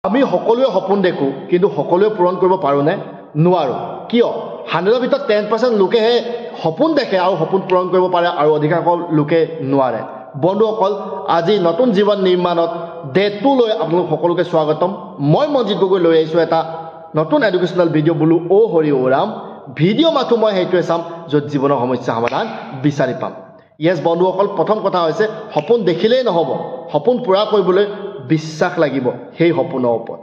আমি সকলোৱে সপোন দেখো কিন্তু সকলোৱে পূৰণ কৰিব পাৰো নে নোৱাৰো কিয় 100 ভিতৰত 10% লোকেহে সপোন দেখে আৰু সপোন পূৰণ কৰিব পাৰে আৰু অধিকাংশ লোকে নোৱাৰে বন্ধুসকল আজি নতুন জীৱন নিৰ্মাণত ডে 2 লৈ আপোনালোক সকলোকে স্বাগতম মই মনজিত গগৈ লৈ আহিছো এটা নতুন এডুকেশ্যনাল ভিডিঅ' বুলু ও হৰি ওৰাম ভিডিঅ' মাথো মই হেইটোৱে চাম য'ত জীৱনৰ সমস্যা সমাধান বিচাৰি পাম ইয়েস বন্ধুসকল প্ৰথম কথা হৈছে সপোন দেখিলেই নহব সপোন পূৰা কৰিবলৈ বিশ্বাস লাগিব সেই সপোনৰ ওপৰত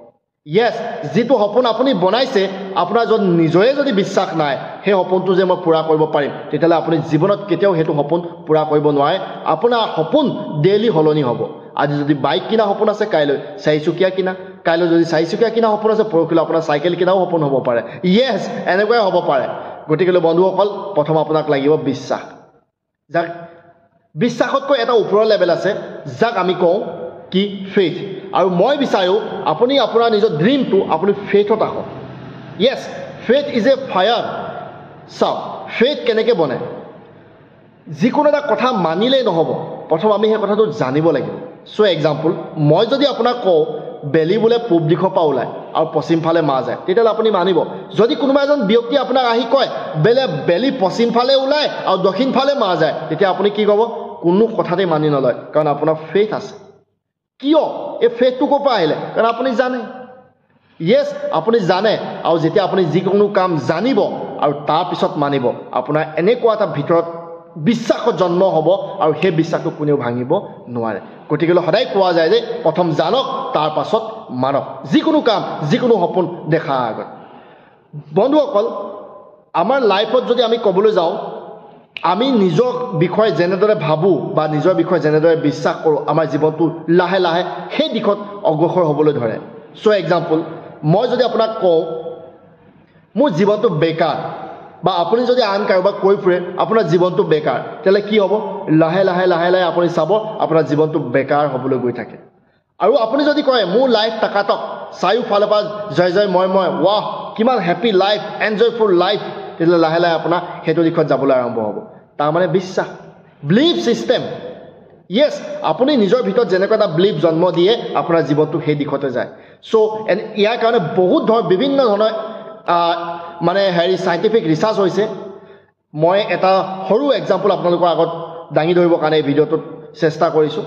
ইয়েস যেটো সপোন আপুনি বনাইছে আপোনাৰ নিজৰে যদি বিশ্বাস নাই সেই সপোনটো যে মই পূৰা কৰিব পাৰিম তেতিয়ালে আপুনি জীৱনত কেতিয়াও হেতু সপোন পূৰা কৰিব নোৱাৰে আপোনাৰ সপোন ডেইলি হলনি হ'ব আজি যদি বাইক কিনা সপোন আছে কাইলৈ চাৰিচকীয়া কিনা কাইলৈ যদি চাৰিচকীয়া কিনা সপোন আছে পৰখিলৈ আপোনাৰ চাইকেল কিনাও সপোন হ'ব পাৰে ইয়েস এনেকৈ হ'ব পাৰে গতিকে বন্ধুসকল প্ৰথম আপোনাক লাগিব বিশ্বাস যাক বিশ্বাসতকৈ এটা ওপৰৰ লেভেল আছে যাক আমি কওঁ কি ফেথ আৰু মই বিচাৰো আপুনি আপোনাৰ নিজৰ ড্ৰিমটো আপুনি ফেথত আহক yes faith is a fire চাওক ফেথ কেনেকৈ বনে যিকোনো এটা কথা মানিলেই নহ'ব প্ৰথম আমি সেই কথাটো জানিব লাগিব সো এক্সাম্পল মই যদি আপোনাক কওঁ বেলি বোলে পূব দিশৰ পৰা ওলায় আৰু পশ্চিম ফালে মা যায় তেতিয়ালে আপুনি মানিব যদি কোনোবা এজন ব্যক্তি আপোনাক আহি কয় বেলি পশ্চিম ফালে ওলায় আৰু দক্ষিণ ফালে মা যায় তেতিয়া আপুনি কি ক'ব কোনো কথাতে মানি নলয় কাৰণ আপোনাৰ ফেথ আছে কিয় এই ফেথটো ক'ৰ পৰা আহিলে কাৰণ আপুনি জানে ইয়েস আপুনি জানে আৰু যেতিয়া আপুনি যিকোনো কাম জানিব আৰু তাৰ পিছত মানিব আপোনাৰ এনেকুৱা এটা ভিতৰত বিশ্বাসৰ জন্ম হ'ব আৰু সেই বিশ্বাসটো কোনেও ভাঙিব নোৱাৰে গতিকে সদায় কোৱা যায় যে প্ৰথম জানক তাৰ পাছত মানক যিকোনো কাম যিকোনো সপোন দেখা আগত বন্ধুসকল আমাৰ লাইফত যদি আমি ক'বলৈ যাওঁ আমি নিজৰ বিষয়ে যেনেদৰে ভাবো বা নিজৰ বিষয়ে যেনেদৰে বিশ্বাস কৰোঁ আমাৰ জীৱনটো লাহে লাহে সেই দিশত অগ্ৰসৰ হ'বলৈ ধৰে সো এক্সাম্পল মই যদি আপোনাক কওঁ মোৰ জীৱনটো বেকাৰ বা আপুনি যদি আন কাৰোবাক কৈ ফুৰে আপোনাৰ জীৱনটো বেকাৰ তেতিয়ালে কি হ'ব লাহে লাহে লাহে লাহে আপুনি চাব আপোনাৰ জীৱনটো বেকাৰ হ'বলৈ গৈ থাকে আৰু আপুনি যদি কয় মোৰ লাইফ টাকাটক চাৰিওফালৰ পৰা জয় জয় মই ৱাহ কিমান হেপী লাইফ এনজয়ফুল লাইফ তেতিয়ালে লাহে লাহে আপোনাৰ সেইটো দিশত যাবলৈ আৰম্ভ হ'ব তাৰমানে বিশ্বাস বিলিভ সিস্টেম ইয়েস আপুনি নিজৰ ভিতৰত যেনেকুৱা এটা বিলিভ জন্ম দিয়ে আপোনাৰ জীৱনটো সেই দিশতে যায় সো ইয়াৰ কাৰণে বহুত বিভিন্ন ধৰণৰ মানে সাইন্টিফিক ৰিচাৰ্চ হৈছে মই এটা সৰু এক্সাম্পল আপোনালোকৰ আগত দাঙি ধৰিবৰ কাৰণে এই ভিডিঅ'টোত চেষ্টা কৰিছোঁ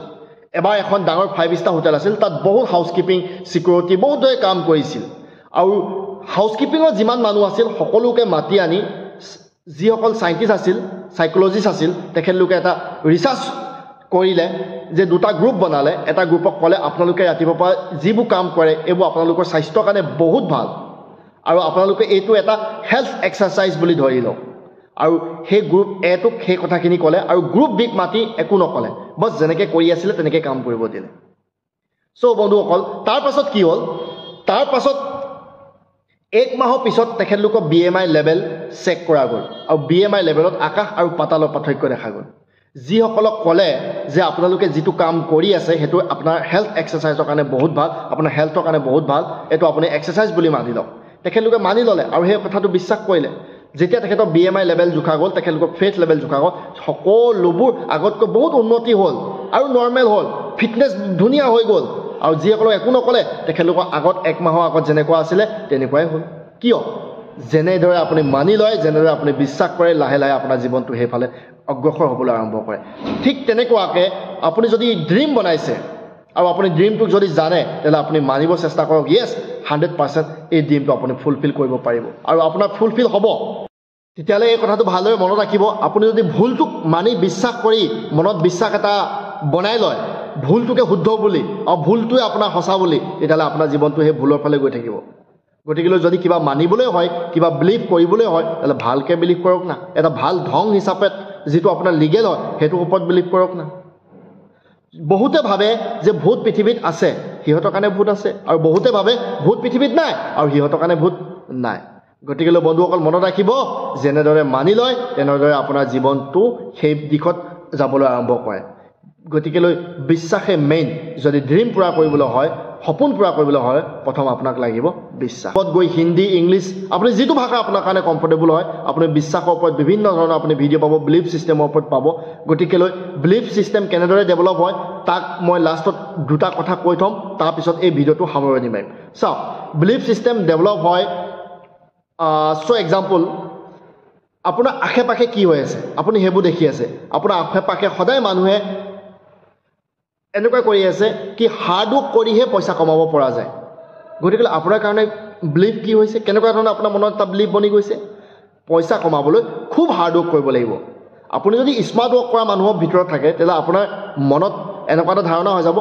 এবাৰ এখন ডাঙৰ 5 ষ্টাৰ হোটেল আছিল তাত বহুত হাউচকিপিং সিকিউৰিটি বহুত কাম কৰিছিল আৰু হাউচকিপিঙৰ যিমান মানুহ আছিল সকলোকে মাতি আনি যিসকল সাইন্টিষ্ট আছিল সাইকোলজিষ্ট আছিল তেখেতলোকে এটা ৰিচাৰ্চ কৰিলে যে দুটা গ্ৰুপ বনালে এটা গ্ৰুপক ক'লে আপোনালোকে ৰাতিপুৱাৰ পৰা যিবোৰ কাম কৰে এইবোৰ আপোনালোকৰ স্বাস্থ্যৰ কাৰণে বহুত ভাল আৰু আপোনালোকে এইটো এটা হেলথ এক্সাৰসাইজ বুলি ধৰি লওক আৰু সেই গ্ৰুপ এটোক সেই কথাখিনি ক'লে আৰু গ্ৰুপ বিক মাতি একো নক'লে বস যেনেকৈ কৰি আছিলে তেনেকৈ কাম কৰিব দিলে সো বন্ধুসকল তাৰ পাছত কি হ'ল তাৰ পাছত 1 মাহৰ পিছত তেখেতলোকৰ BMI লেভেল চেক কৰা গ'ল আৰু BMI লেভেলত আকাশ আৰু পাতালৰ পাৰ্থক্য দেখা গ'ল যিসকলক ক'লে যে আপোনালোকে যিটো কাম কৰি আছে সেইটো আপোনাৰ হেলথ এক্সাৰসাইজৰ কাৰণে বহুত ভাল আপোনাৰ হেলথৰ কাৰণে বহুত ভাল এইটো আপুনি এক্সাৰসাইজ বুলি মানি লওক তেখেতলোকে মানি ল'লে আৰু সেই কথাটো বিশ্বাস কৰিলে যেতিয়া তেখেতৰ BMI লেভেল জোখা গ'ল তেখেতলোকৰ ফেথ লেভেল জোখা গ'ল সকলোবোৰ আগতকৈ বহুত উন্নতি হ'ল আৰু নৰ্মেল হ'ল ফিটনেছ ধুনীয়া হৈ গ'ল আৰু যিসকলক একো নক'লে তেখেতলোকৰ আগত 1 মাহৰ আগত যেনেকুৱা আছিলে তেনেকুৱাই হ'ল কিয় যেনেদৰে আপুনি মানি লয় যেনেদৰে আপুনি বিশ্বাস কৰে লাহে লাহে আপোনাৰ জীৱনটো সেইফালে অগ্ৰসৰ হ'বলৈ আৰম্ভ কৰে ঠিক তেনেকুৱাকৈ আপুনি যদি ড্ৰিম বনাইছে আৰু আপুনি ড্ৰিমটোক যদি জানে তেতিয়ালে আপুনি মানিব চেষ্টা কৰক ইয়েস 100% এই ড্ৰিমটো আপুনি ফুলফিল কৰিব পাৰিব আৰু আপোনাৰ ফুলফিল হ'ব তেতিয়ালে এই কথাটো ভালদৰে মনত ৰাখিব আপুনি যদি ভুলটোক মানি বিশ্বাস কৰি মনত বিশ্বাস এটা বনাই লয় ভুলটোকে শুদ্ধ বুলি আৰু ভুলটোৱে আপোনাৰ সঁচা বুলি তেতিয়ালে আপোনাৰ জীৱনটো সেই ভুলৰ ফালে গৈ থাকিব গতিকে যদি কিবা মানিবলৈ হয় কিবা বিলিভ কৰিবলৈ হয় তাহলে ভালকৈ বিলিভ কৰক না এটা ভাল ঢং হিচাপে যেটো আপোনাৰ লিগেল হয় হেতু ওপৰত বিলিভ কৰক না বহুতে ভাবে যে ভূত পৃথিৱীত আছে হিহঁতৰ কাৰণে ভূত আছে আৰু বহুতে ভাবে ভূত পৃথিৱীত নাই আৰু হিহঁতৰ কাৰণে ভূত নাই গতিকে বন্ধুসকল মনত ৰাখিব যেনেদৰে মানি লয় তেনেদৰে আপোনাৰ জীৱনটো সেই দিশত যাবলৈ আৰম্ভ কৰে গতিকে বিশ্বাসে মেইন যদি ড্ৰিম পূৰা কৰিবলৈ হয় সপোন পূৰা কৰিবলৈ হয় প্ৰথম আপোনাক লাগিব বিশ্বাস গৈ হিন্দী ইংলিছ আপুনি যিটো ভাষা আপোনাৰ কাৰণে কমফৰ্টেবল হয় আপুনি বিশ্বাসৰ ওপৰত বিভিন্ন ধৰণৰ আপুনি ভিডিঅ' পাব বিলিফ ছিষ্টেমৰ ওপৰত পাব গতিকেলৈ বিলিফ ছিষ্টেম কেনেদৰে ডেভেলপ হয় তাক মই লাষ্টত দুটা কথা কৈ থ'ম তাৰপিছত এই ভিডিঅ'টো সামৰণি মাৰিম চাওক বিলিফ ছিষ্টেম ডেভেলপ হয় চ' এক্সাম্পল আপোনাৰ আশে পাশে কি হৈ আছে আপুনি সেইবোৰ দেখি আছে আপোনাৰ আশে পাশে সদায় মানুহে এনেকুৱা কৰি আছে কি হাৰ্ড ৱৰ্ক কৰিহে পইচা কমাব পৰা যায় গতিকে আপোনাৰ কাৰণে বিলিফ কি হৈছে কেনেকুৱা ধৰণৰ আপোনাৰ মনত এটা বিলিফ বনি গৈছে পইচা কমাবলৈ খুব হাৰ্ড ৱৰ্ক কৰিব লাগিব আপুনি যদি স্মাৰ্ট ৱৰ্ক কৰা মানুহৰ ভিতৰত থাকে তেতিয়াহ'লে আপোনাৰ মনত এনেকুৱা এটা ধাৰণা হৈ যাব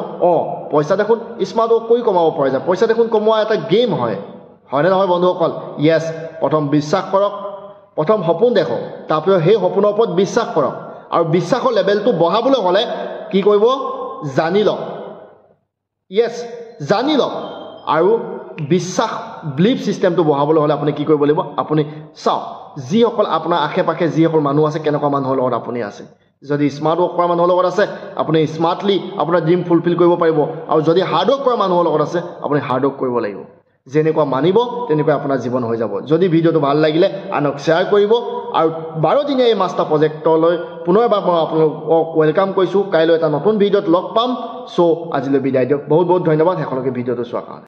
পইচা দেখোন স্মাৰ্ট ৱৰ্ক কৰি কমাব পৰা যায় পইচা দেখোন কমোৱা এটা গেম হয়নে নহয় বন্ধুসকল য়েছ প্ৰথম বিশ্বাস কৰক প্ৰথম সপোন দেখক তাৰপিছত সেই সপোনৰ ওপৰত বিশ্বাস কৰক আৰু বিশ্বাসৰ লেভেলটো বঢ়াবলৈ হ'লে কি কৰিব জানি লওক য়েছ জানি লওক আৰু বিশ্বাস বিলিফ ছিষ্টেমটো বঢ়াবলৈ হ'লে আপুনি কি কৰিব লাগিব আপুনি চাওক যিসকল আপোনাৰ আশে পাশে যিসকল মানুহ আছে কেনেকুৱা মানুহৰ লগত আপুনি আছে যদি স্মাৰ্ট ৱৰ্ক কৰা মানুহৰ লগত আছে আপুনি স্মাৰ্টলি আপোনাৰ ড্ৰিম ফুলফিল কৰিব পাৰিব আৰু যদি হাৰ্ড ৱৰ্ক কৰা মানুহৰ লগত আছে আপুনি হাৰ্ড ৱৰ্ক কৰিব লাগিব যেনেকুৱা মানিব তেনেকুৱা আপোনাৰ জীৱন হৈ যাব যদি ভিডিঅ'টো ভাল লাগিলে আনক শ্বেয়াৰ কৰিব আৰু 12 দিনীয়া এই মাষ্টাৰ প্ৰজেক্টলৈ পুনৰবাৰ মই আপোনালোকক ৱেলকাম কৰিছোঁ কাইলৈ এটা নতুন ভিডিঅ'ত লগ পাম চ' আজিলৈ বিদায় দিয়ক বহুত বহুত ধন্যবাদ শেষলৈকে ভিডিঅ'টো চোৱাৰ কাৰণে